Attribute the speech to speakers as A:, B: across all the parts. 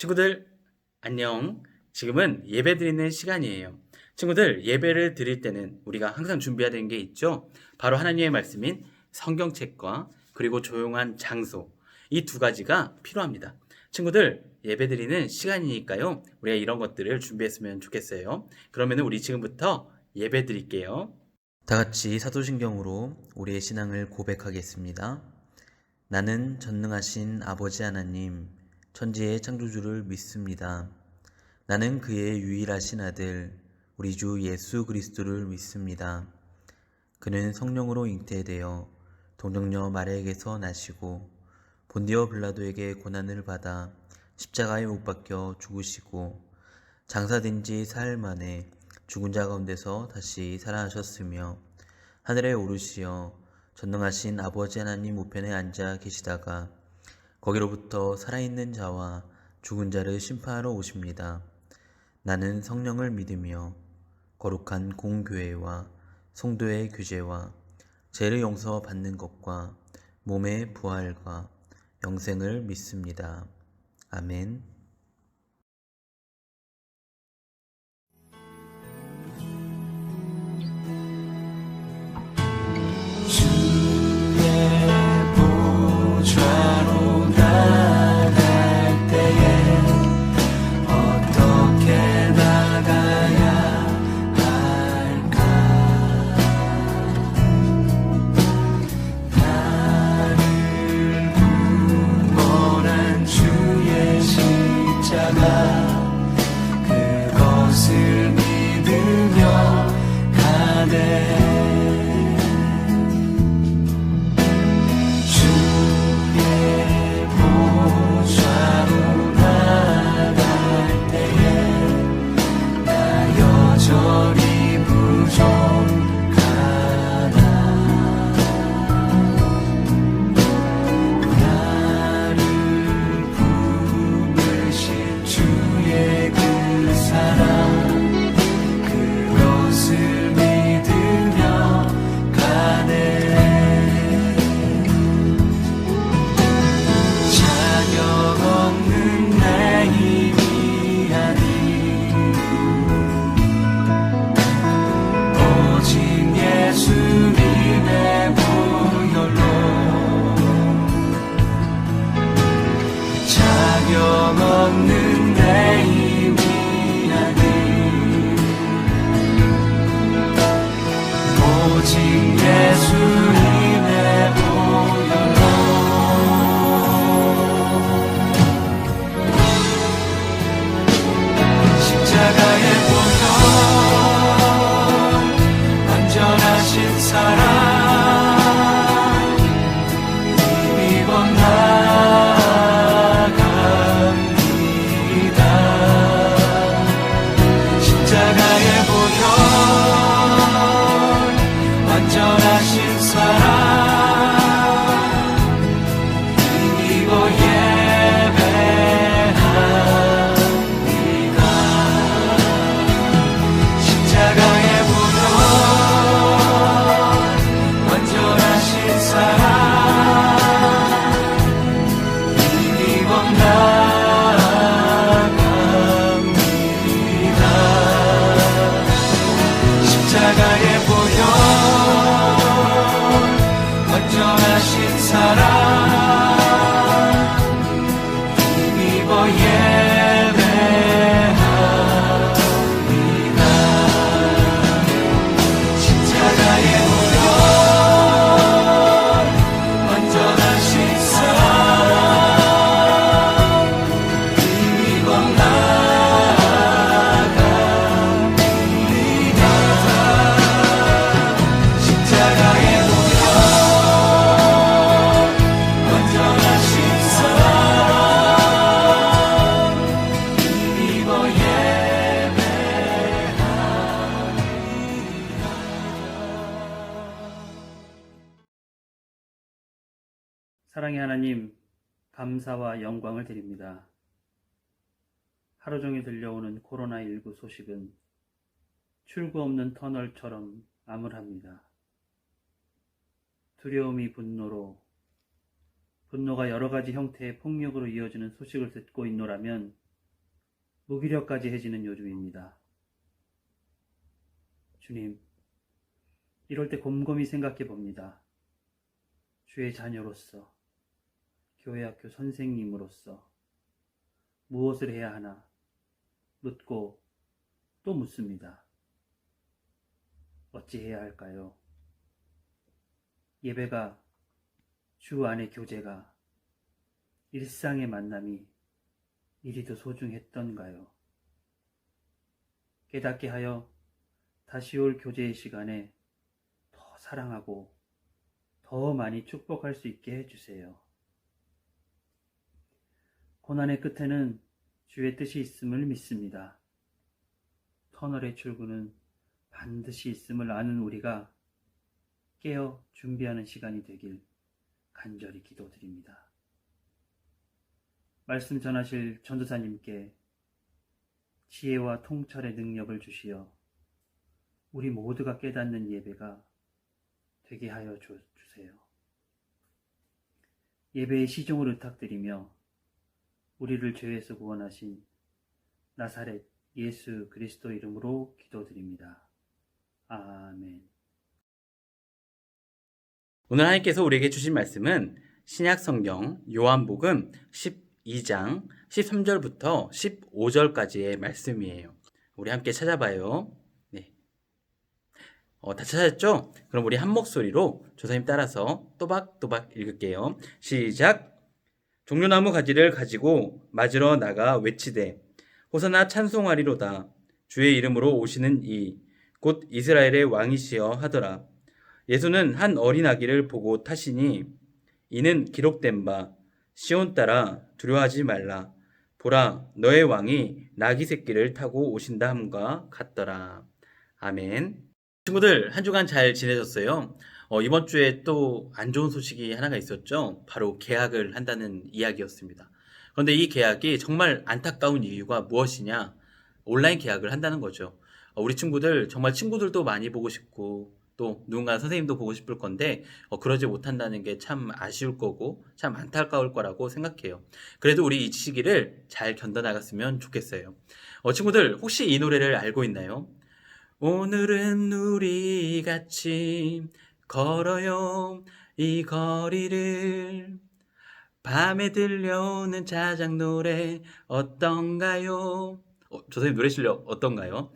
A: 친구들, 안녕. 지금은 예배 드리는 시간이에요. 친구들, 예배를 드릴 때는 우리가 항상 준비해야 되는 게 있죠? 바로 하나님의 말씀인 성경책과 그리고 조용한 장소. 이 두 가지가 필요합니다. 친구들, 예배 드리는 시간이니까요. 우리가 이런 것들을 준비했으면 좋겠어요. 그러면 우리 지금부터 예배 드릴게요.
B: 다 같이 사도신경으로 우리의 신앙을 고백하겠습니다. 나는 전능하신 아버지 하나님, 천지의 창조주를 믿습니다. 나는 그의 유일하신 아들, 우리 주 예수 그리스도를 믿습니다. 그는 성령으로 잉태되어 동정녀 마리아에게서 나시고 본디오 빌라도에게 고난을 받아 십자가에 못 박혀 죽으시고 장사된 지 사흘 만에 죽은 자 가운데서 다시 살아나셨으며 하늘에 오르시어 전능하신 아버지 하나님 우편에 앉아 계시다가 거기로부터 살아있는 자와 죽은 자를 심판하러 오십니다. 나는 성령을 믿으며 거룩한 공교회와 성도의 교제와 죄를 용서 받는 것과 몸의 부활과 영생을 믿습니다. 아멘.
C: 보좌로 나갈 때에 어떻게 나가야 할까? 나를 구원한 주의 십자가 그것을 믿으며 가네. 저리 부족하다. 나를 부르신 주의 그 사랑 그것을 믿으며 가네. 자격 없는 내 힘이 아닌 예수님의 보혈로 자격 없는 내 힘이 아닌 오직 예수님의 보혈로 십자가의 보혈 완전하신 사랑 힘입어 나갑니다. 십자가의 보혈 완전하신 사랑 힘입어 예배합니다. 십자가의 십자가의 보혈 완전하신 사랑 힘입어 예배합니다. 십자가의 보혈 완전하신 사랑 힘입어
A: 사랑의 하나님, 감사와 영광을 드립니다. 하루 종일 들려오는 코로나19 소식은 출구 없는 터널처럼 암울합니다. 두려움이 분노로, 분노가 여러 가지 형태의 폭력으로 이어지는 소식을 듣고 있노라면
D: 무기력까지 해지는 요즘입니다. 주님, 이럴 때 곰곰이 생각해 봅니다. 주의 자녀로서, 교회학교 선생님으로서 무엇을 해야 하나 묻고 또 묻습니다. 어찌해야 할까요? 예배가, 주 안의 교제가, 일상의 만남이 이리도 소중했던가요? 깨닫게 하여 다시 올 교제의 시간에 더 사랑하고 더 많이 축복할 수 있게 해주세요. 고난의 끝에는 주의 뜻이 있음을 믿습니다. 터널의 출구는 반드시 있음을 아는 우리가 깨어 준비하는 시간이 되길 간절히 기도드립니다. 말씀 전하실 전도사님께 지혜와 통찰의 능력을 주시어 우리 모두가 깨닫는 예배가 되게 하여 주세요. 예배의 시종을 의탁드리며 우리를 죄에서 구원하신 나사렛 예수 그리스도 이름으로 기도드립니다. 아멘.
A: 오늘 하나님께서 우리에게 주신 말씀은 신약성경 요한복음 12장 13절부터 15절까지의 말씀이에요. 우리 함께 찾아봐요. 네. 다 찾았죠? 그럼 우리 한 목소리로 조사님 따라서 또박또박 읽을게요. 시작! 종려나무 가지를 가지고 맞으러 나가 외치되 호사나 찬송하리로다. 주의 이름으로 오시는 이 곧 이스라엘의 왕이시여 하더라. 예수는 한 어린 아기를 보고 타시니 이는 기록된 바 시온 따라 두려워하지 말라. 보라 너의 왕이 나귀 새끼를 타고 오신다 함과 같더라. 아멘. 친구들 한 주간 잘 지내셨어요? 이번 주에 또 안 좋은 소식이 하나가 있었죠. 바로 개학을 한다는 이야기였습니다. 그런데 이 개학이 정말 안타까운 이유가 무엇이냐? 온라인 개학을 한다는 거죠. 우리 친구들 정말 친구들도 많이 보고 싶고 또 누군가 선생님도 보고 싶을 건데 그러지 못한다는 게 참 아쉬울 거고 참 안타까울 거라고 생각해요. 그래도 우리 이 시기를 잘 견뎌나갔으면 좋겠어요. 친구들 혹시 이 노래를 알고 있나요? 오늘은 우리 같이 걸어요 이 거리를 밤에 들려오는 자작 노래 어떤가요? 저 선생님 노래 실력 어떤가요?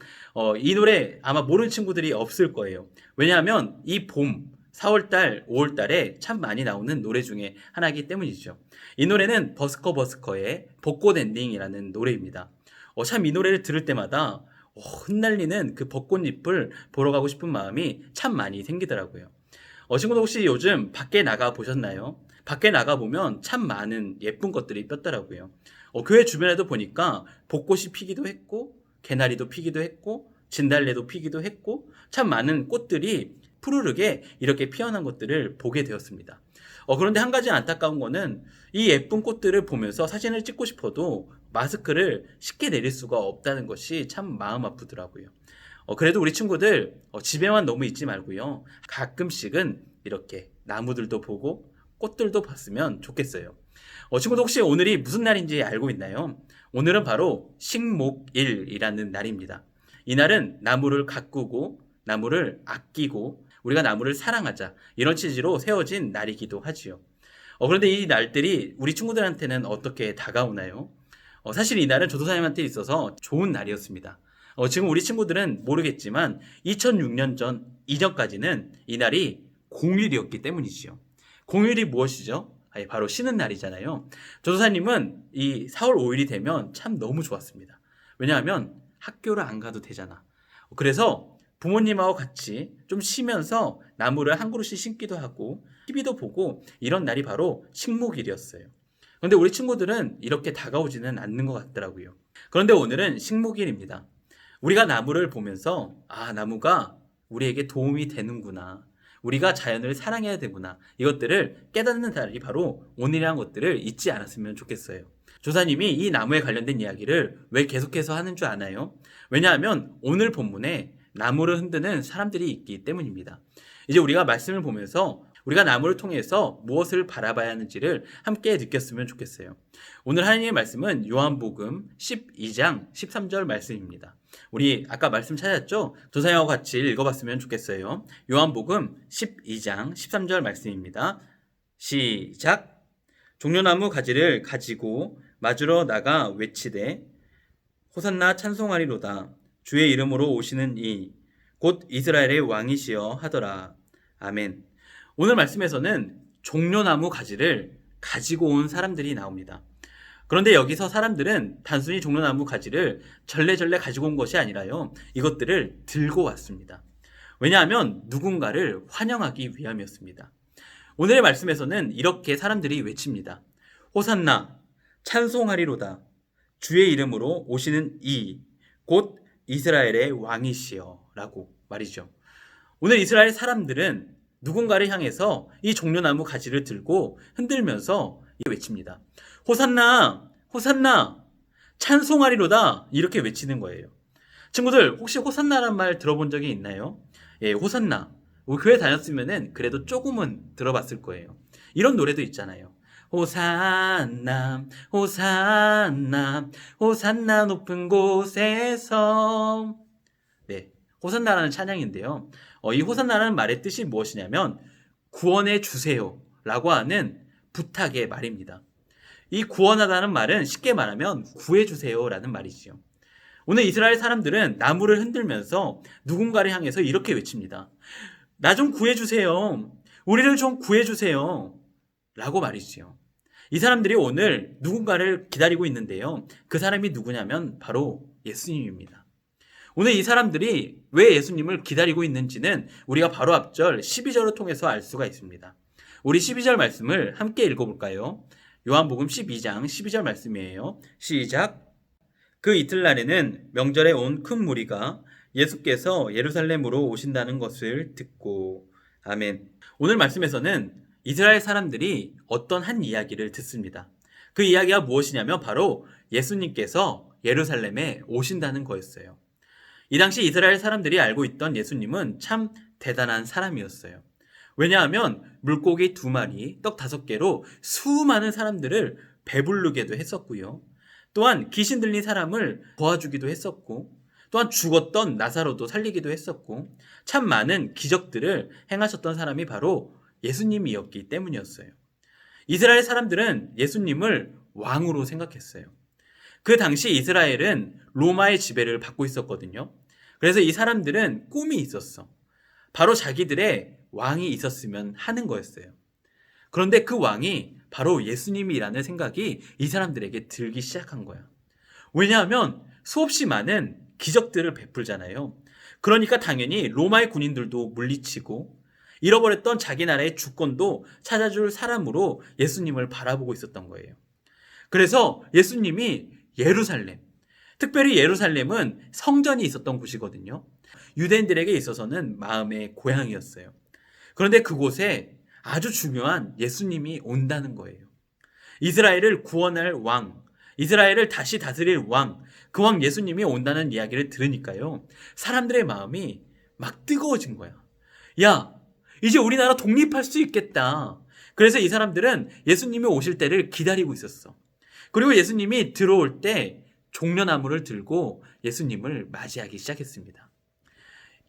A: 이 노래 아마 모르는 친구들이 없을 거예요. 왜냐하면 이 봄 4월달, 5월달에 참 많이 나오는 노래 중에 하나이기 때문이죠. 이 노래는 버스커의 벚꽃 엔딩이라는 노래입니다. 참 이 노래를 들을 때마다 흩날리는 그 벚꽃잎을 보러 가고 싶은 마음이 참 많이 생기더라고요. 친구들 혹시 요즘 밖에 나가 보셨나요? 밖에 나가 보면 참 많은 예쁜 것들이 폈더라고요. 교회 주변에도 보니까 벚꽃이 피기도 했고 개나리도 피기도 했고 진달래도 피기도 했고 참 많은 꽃들이 푸르르게 이렇게 피어난 것들을 보게 되었습니다. 그런데 한 가지 안타까운 거는 이 예쁜 꽃들을 보면서 사진을 찍고 싶어도 마스크를 쉽게 내릴 수가 없다는 것이 참 마음 아프더라고요. 그래도 우리 친구들 집에만 너무 있지 말고요. 가끔씩은 이렇게 나무들도 보고 꽃들도 봤으면 좋겠어요. 친구들 혹시 오늘이 무슨 날인지 알고 있나요? 오늘은 바로 식목일이라는 날입니다. 이 날은 나무를 가꾸고 나무를 아끼고 우리가 나무를 사랑하자 이런 취지로 세워진 날이기도 하지요. 그런데 이 날들이 우리 친구들한테는 어떻게 다가오나요? 사실 이 날은 전도사님한테 있어서 좋은 날이었습니다. 지금 우리 친구들은 모르겠지만 2006년 전 이전까지는 이 날이 공휴일이었기 때문이지요. 공휴일이 무엇이죠? 바로 쉬는 날이잖아요. 전도사님은 이 4월 5일이 되면 참 너무 좋았습니다. 왜냐하면 학교를 안 가도 되잖아. 그래서 부모님하고 같이 좀 쉬면서 나무를 한 그루씩 심기도 하고 TV도 보고 이런 날이 바로 식목일이었어요. 그런데 우리 친구들은 이렇게 다가오지는 않는 것 같더라고요. 그런데 오늘은 식목일입니다. 우리가 나무를 보면서 나무가 우리에게 도움이 되는구나. 우리가 자연을 사랑해야 되구나. 이것들을 깨닫는 날이 바로 오늘이라는 것들을 잊지 않았으면 좋겠어요. 조사님이 이 나무에 관련된 이야기를 왜 계속해서 하는 줄 아나요? 왜냐하면 오늘 본문에 나무를 흔드는 사람들이 있기 때문입니다. 이제 우리가 말씀을 보면서 우리가 나무를 통해서 무엇을 바라봐야 하는지를 함께 느꼈으면 좋겠어요. 오늘 하나님의 말씀은 요한복음 12장 13절 말씀입니다. 우리 아까 말씀 찾았죠? 조사님하고 같이 읽어봤으면 좋겠어요. 요한복음 12장 13절 말씀입니다. 시작! 종려나무 가지를 가지고 맞으러 나가 외치되 호산나 찬송하리로다. 주의 이름으로 오시는 이 곧 이스라엘의 왕이시여 하더라. 아멘. 오늘 말씀에서는 종려나무 가지를 가지고 온 사람들이 나옵니다. 그런데 여기서 사람들은 단순히 종려나무 가지를 절레절레 가지고 온 것이 아니라요, 이것들을 들고 왔습니다. 왜냐하면 누군가를 환영하기 위함이었습니다. 오늘의 말씀에서는 이렇게 사람들이 외칩니다. 호산나 찬송하리로다. 주의 이름으로 오시는 이 곧 이스라엘의 왕이시여 라고 말이죠. 오늘 이스라엘 사람들은 누군가를 향해서 이 종려나무 가지를 들고 흔들면서 외칩니다. 호산나! 호산나! 찬송하리로다! 이렇게 외치는 거예요. 친구들, 혹시 호산나란 말 들어본 적이 있나요? 예, 호산나. 우리 교회 다녔으면은 그래도 조금은 들어봤을 거예요. 이런 노래도 있잖아요. 호산나, 호산나, 호산나 높은 곳에서. 네, 호산나라는 찬양인데요. 이 호산나라는 말의 뜻이 무엇이냐면 구원해 주세요 라고 하는 부탁의 말입니다. 이 구원하다는 말은 쉽게 말하면 구해 주세요 라는 말이지요. 오늘 이스라엘 사람들은 나무를 흔들면서 누군가를 향해서 이렇게 외칩니다. 나 좀 구해 주세요. 우리를 좀 구해 주세요 라고 말이지요. 이 사람들이 오늘 누군가를 기다리고 있는데요, 그 사람이 누구냐면 바로 예수님입니다. 오늘 이 사람들이 왜 예수님을 기다리고 있는지는 우리가 바로 앞절 12절을 통해서 알 수가 있습니다. 우리 12절 말씀을 함께 읽어볼까요? 요한복음 12장 12절 말씀이에요. 시작! 그 이틀날에는 명절에 온 큰 무리가 예수께서 예루살렘으로 오신다는 것을 듣고. 아멘. 오늘 말씀에서는 이스라엘 사람들이 어떤 한 이야기를 듣습니다. 그 이야기가 무엇이냐면 바로 예수님께서 예루살렘에 오신다는 거였어요. 이 당시 이스라엘 사람들이 알고 있던 예수님은 참 대단한 사람이었어요. 왜냐하면 물고기 2마리, 떡 5개로 수많은 사람들을 배부르게도 했었고요. 또한 귀신 들린 사람을 도와주기도 했었고, 또한 죽었던 나사로도 살리기도 했었고, 참 많은 기적들을 행하셨던 사람이 바로 예수님이었기 때문이었어요. 이스라엘 사람들은 예수님을 왕으로 생각했어요. 그 당시 이스라엘은 로마의 지배를 받고 있었거든요. 그래서 이 사람들은 꿈이 있었어. 바로 자기들의 왕이 있었으면 하는 거였어요. 그런데 그 왕이 바로 예수님이라는 생각이 이 사람들에게 들기 시작한 거야. 왜냐하면 수없이 많은 기적들을 베풀잖아요. 그러니까 당연히 로마의 군인들도 물리치고 잃어버렸던 자기 나라의 주권도 찾아줄 사람으로 예수님을 바라보고 있었던 거예요. 그래서 예수님이 예루살렘, 특별히 예루살렘은 성전이 있었던 곳이거든요. 유대인들에게 있어서는 마음의 고향이었어요. 그런데 그곳에 아주 중요한 예수님이 온다는 거예요. 이스라엘을 구원할 왕, 이스라엘을 다시 다스릴 왕, 그 왕 예수님이 온다는 이야기를 들으니까요, 사람들의 마음이 막 뜨거워진 거야. 야, 이제 우리나라 독립할 수 있겠다. 그래서 이 사람들은 예수님이 오실 때를 기다리고 있었어. 그리고 예수님이 들어올 때 종려나무를 들고 예수님을 맞이하기 시작했습니다.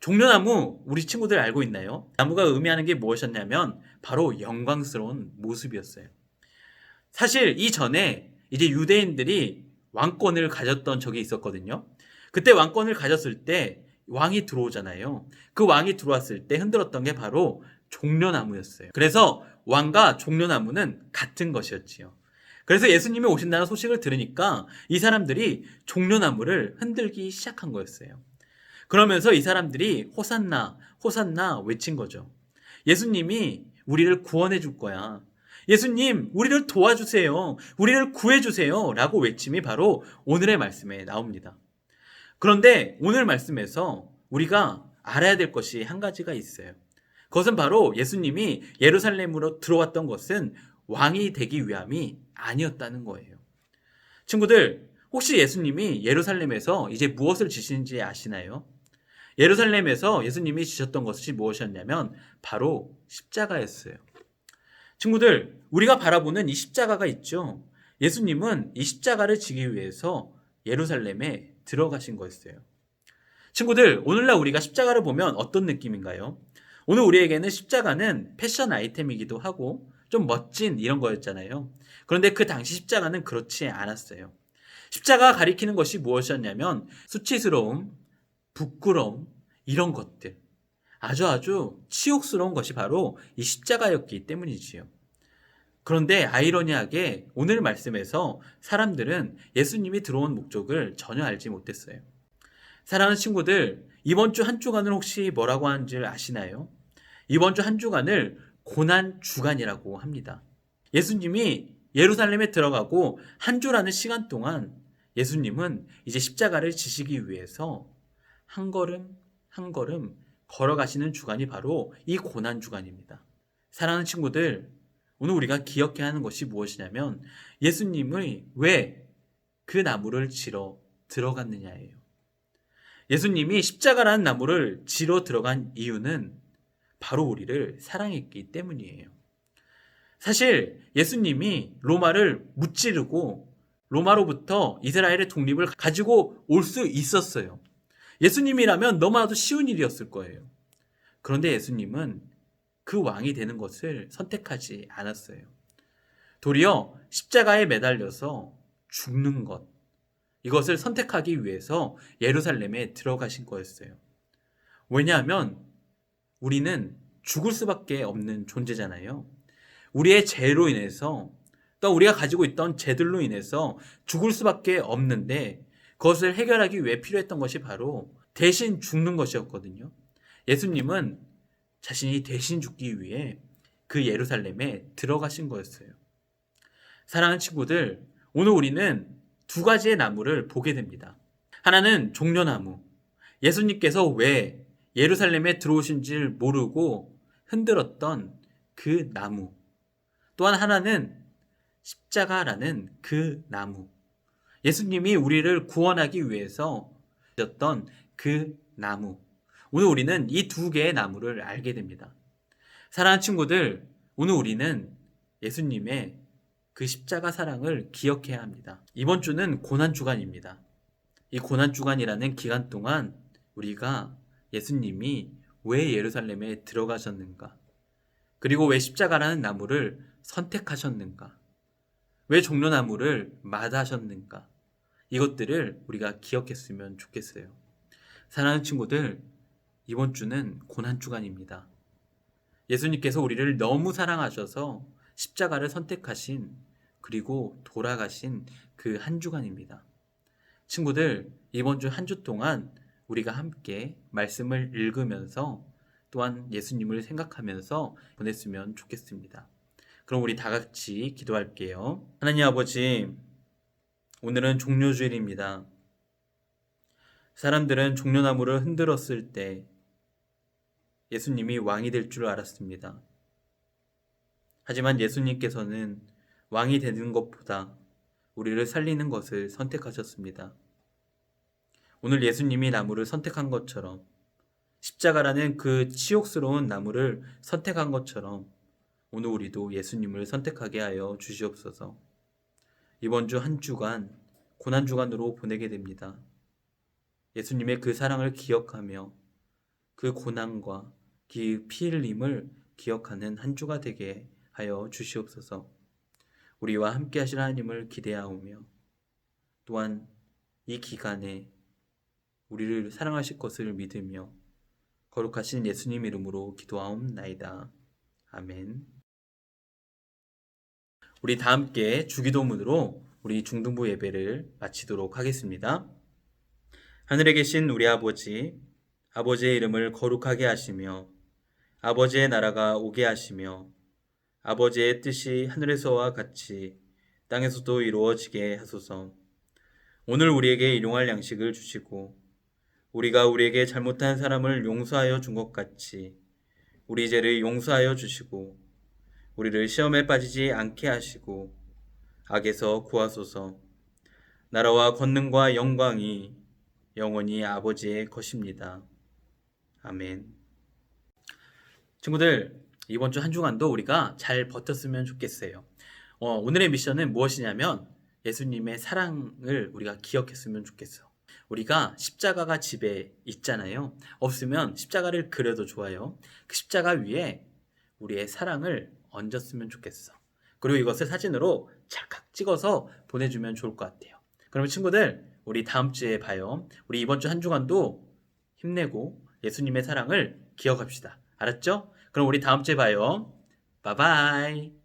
A: 종려나무, 우리 친구들 알고 있나요? 나무가 의미하는 게 무엇이었냐면 바로 영광스러운 모습이었어요. 사실 이전에 이제 유대인들이 왕권을 가졌던 적이 있었거든요. 그때 왕권을 가졌을 때 왕이 들어오잖아요. 그 왕이 들어왔을 때 흔들었던 게 바로 종려나무였어요. 그래서 왕과 종려나무는 같은 것이었지요. 그래서 예수님이 오신다는 소식을 들으니까 이 사람들이 종려나무를 흔들기 시작한 거였어요. 그러면서 이 사람들이 호산나, 호산나 외친 거죠. 예수님이 우리를 구원해 줄 거야. 예수님, 우리를 도와주세요. 우리를 구해주세요. 라고 외침이 바로 오늘의 말씀에 나옵니다. 그런데 오늘 말씀에서 우리가 알아야 될 것이 한 가지가 있어요. 그것은 바로 예수님이 예루살렘으로 들어왔던 것은 왕이 되기 위함이 아니었다는 거예요. 친구들, 혹시 예수님이 예루살렘에서 이제 무엇을 지시는지 아시나요? 예루살렘에서 예수님이 지셨던 것이 무엇이었냐면 바로 십자가였어요. 친구들, 우리가 바라보는 이 십자가가 있죠. 예수님은 이 십자가를 지기 위해서 예루살렘에 들어가신 거였어요. 친구들, 오늘날 우리가 십자가를 보면 어떤 느낌인가요? 오늘 우리에게는 십자가는 패션 아이템이기도 하고 좀 멋진 이런 거였잖아요. 그런데 그 당시 십자가는 그렇지 않았어요. 십자가가 가리키는 것이 무엇이었냐면 수치스러움, 부끄러움, 이런 것들. 아주 치욕스러운 것이 바로 이 십자가였기 때문이지요. 그런데 아이러니하게 오늘 말씀에서 사람들은 예수님이 들어온 목적을 전혀 알지 못했어요. 사랑하는 친구들, 이번 주 한 주간을 혹시 뭐라고 하는지 아시나요? 이번 주 한 주간을 고난 주간이라고 합니다. 예수님이 예루살렘에 들어가고 한 주라는 시간 동안 예수님은 이제 십자가를 지시기 위해서 한 걸음 한 걸음 걸어가시는 주간이 바로 이 고난 주간입니다. 사랑하는 친구들, 오늘 우리가 기억해야 하는 것이 무엇이냐면 예수님이 왜 그 나무를 지러 들어갔느냐예요. 예수님이 십자가라는 나무를 지러 들어간 이유는 바로 우리를 사랑했기 때문이에요. 사실 예수님이 로마를 무찌르고 로마로부터 이스라엘의 독립을 가지고 올 수 있었어요. 예수님이라면 너무나도 쉬운 일이었을 거예요. 그런데 예수님은 그 왕이 되는 것을 선택하지 않았어요. 도리어 십자가에 매달려서 죽는 것, 이것을 선택하기 위해서 예루살렘에 들어가신 거였어요. 왜냐하면 우리는 죽을 수밖에 없는 존재잖아요. 우리의 죄로 인해서 또 우리가 가지고 있던 죄들로 인해서 죽을 수밖에 없는데 그것을 해결하기 위해 필요했던 것이 바로 대신 죽는 것이었거든요. 예수님은 자신이 대신 죽기 위해 그 예루살렘에 들어가신 거였어요. 사랑하는 친구들, 오늘 우리는 두 가지의 나무를 보게 됩니다. 하나는 종려나무. 예수님께서 왜 예루살렘에 들어오신 줄 모르고 흔들었던 그 나무. 또한 하나는 십자가라는 그 나무. 예수님이 우리를 구원하기 위해서 졌던 그 나무. 오늘 우리는 이 두 개의 나무를 알게 됩니다. 사랑하는 친구들, 오늘 우리는 예수님의 그 십자가 사랑을 기억해야 합니다. 이번 주는 고난주간입니다. 이 고난주간이라는 기간 동안 우리가 예수님이 왜 예루살렘에 들어가셨는가? 그리고 왜 십자가라는 나무를 선택하셨는가? 왜 종려나무를 마다하셨는가? 이것들을 우리가 기억했으면 좋겠어요. 사랑하는 친구들, 이번 주는 고난주간입니다. 예수님께서 우리를 너무 사랑하셔서 십자가를 선택하신 그리고 돌아가신 그 한 주간입니다. 친구들, 이번 주 한 주 동안 우리가 함께 말씀을 읽으면서 또한 예수님을 생각하면서 보냈으면 좋겠습니다. 그럼 우리 다 같이 기도할게요. 하나님 아버지, 오늘은 종려주일입니다. 사람들은 종려나무를 흔들었을 때 예수님이 왕이 될 줄 알았습니다. 하지만 예수님께서는 왕이 되는 것보다 우리를 살리는 것을 선택하셨습니다. 오늘 예수님이 나무를 선택한 것처럼 십자가라는 그 치욕스러운 나무를 선택한 것처럼 오늘 우리도 예수님을 선택하게 하여 주시옵소서. 이번 주 한 주간 고난주간으로 보내게 됩니다. 예수님의 그 사랑을 기억하며 그 고난과 그 피 흘림을 기억하는 한 주가 되게 하여 주시옵소서. 우리와 함께 하실 하나님을 기대하오며 또한 이 기간에 우리를 사랑하실 것을 믿으며 거룩하신 예수님 이름으로 기도하옵나이다. 아멘. 우리 다 함께 주기도문으로 우리 중등부 예배를 마치도록 하겠습니다. 하늘에 계신 우리 아버지, 아버지의 이름을 거룩하게 하시며 아버지의 나라가 오게 하시며 아버지의 뜻이 하늘에서와 같이 땅에서도 이루어지게 하소서. 오늘 우리에게 일용할 양식을 주시고 우리가 우리에게 잘못한 사람을 용서하여 준 것 같이 우리 죄를 용서하여 주시고 우리를 시험에 빠지지 않게 하시고 악에서 구하소서. 나라와 권능과 영광이 영원히 아버지의 것입니다. 아멘. 친구들, 이번 주 한 주간도 우리가 잘 버텼으면 좋겠어요. 오늘의 미션은 무엇이냐면 예수님의 사랑을 우리가 기억했으면 좋겠어. 우리가 십자가가 집에 있잖아요. 없으면 십자가를 그려도 좋아요. 그 십자가 위에 우리의 사랑을 얹었으면 좋겠어. 그리고 이것을 사진으로 찰칵 찍어서 보내주면 좋을 것 같아요. 그러면 친구들, 우리 다음 주에 봐요. 우리 이번 주 한 주간도 힘내고 예수님의 사랑을 기억합시다. 알았죠? 그럼 우리 다음 주에 봐요. 바이바이.